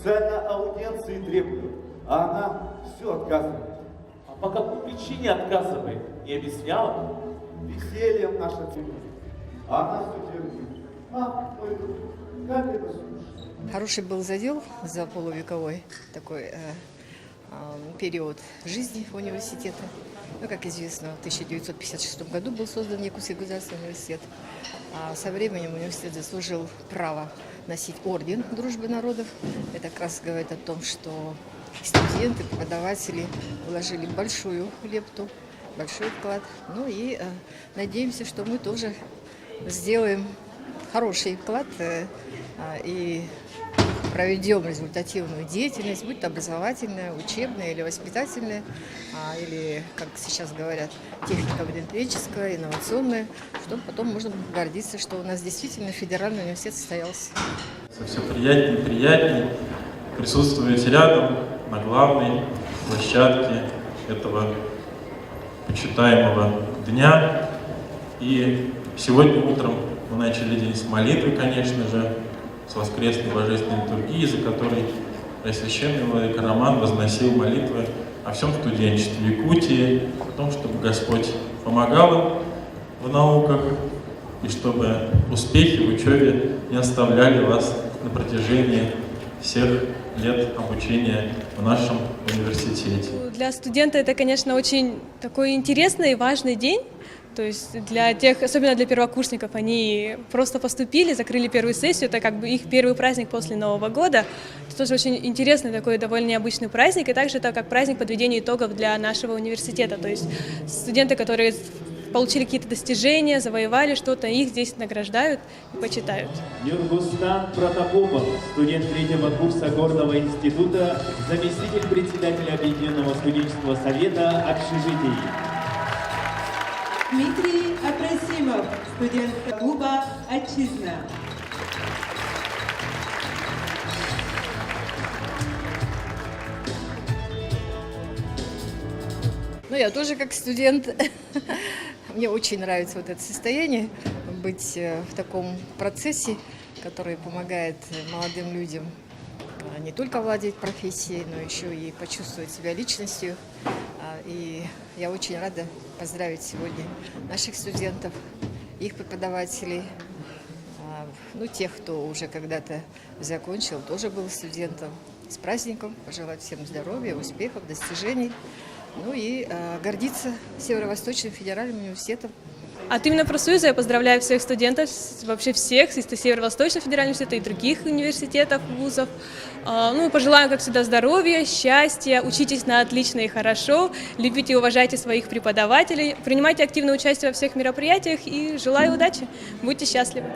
Специально аудиенции требую, а она все отказывает. А по какой причине отказывает? Не объясняла? Весельем наша цена. А она все терпит. Мой друг, как это слушать? Хороший был задел за полувековой такой период жизни университета. Ну, как известно, в 1956 году был создан Якутский государственный университет. А со временем университет заслужил право носить орден Дружбы народов. Это как раз говорит о том, что студенты, преподаватели вложили большую лепту, большой вклад. Ну и надеемся, что мы тоже сделаем хороший вклад и проведем результативную деятельность, будь то образовательная, учебная или воспитательная, или, как сейчас говорят, технико-внедренческая, инновационная, чтобы потом можно было гордиться, что у нас действительно федеральный университет состоялся. Все приятнее и приятнее присутствовать рядом на главной площадке этого почитаемого дня. И сегодня утром мы начали день с молитвы, конечно же, с воскресной божественной литургии, за которой Преосвященный владыка Роман возносил молитвы о всем студенчестве Якутии, о том, чтобы Господь помогал им в науках, и чтобы успехи в учебе не оставляли вас на протяжении всех лет обучения в нашем университете. Для студента это, конечно, очень такой интересный и важный день. То есть для тех, особенно для первокурсников, они просто поступили, закрыли первую сессию, это как бы их первый праздник после Нового года. Это тоже очень интересный, такой довольно необычный праздник, и также это как праздник подведения итогов для нашего университета. То есть студенты, которые получили какие-то достижения, завоевали что-то, их здесь награждают и почитают. Юнгустан Протопопов, студент 3-го курса Горного института, заместитель председателя Объединенного студенческого совета общежитий. Дмитрий Абрасимов, студент клуба «Отчизна». Ну, я тоже как студент. Мне очень нравится вот это состояние, быть в таком процессе, который помогает молодым людям не только владеть профессией, но еще и почувствовать себя личностью. И я очень рада поздравить сегодня наших студентов, их преподавателей, ну, тех, кто уже когда-то закончил, тоже был студентом. С праздником, пожелать всем здоровья, успехов, достижений. Ну и гордиться Северо-Восточным федеральным университетом. От имени профсоюза я поздравляю всех студентов, вообще всех, из Северо-Восточного федерального университета и других университетов, вузов. Ну, пожелаем, как всегда, здоровья, счастья, учитесь на отлично и хорошо, любите и уважайте своих преподавателей, принимайте активное участие во всех мероприятиях и желаю удачи, будьте счастливы.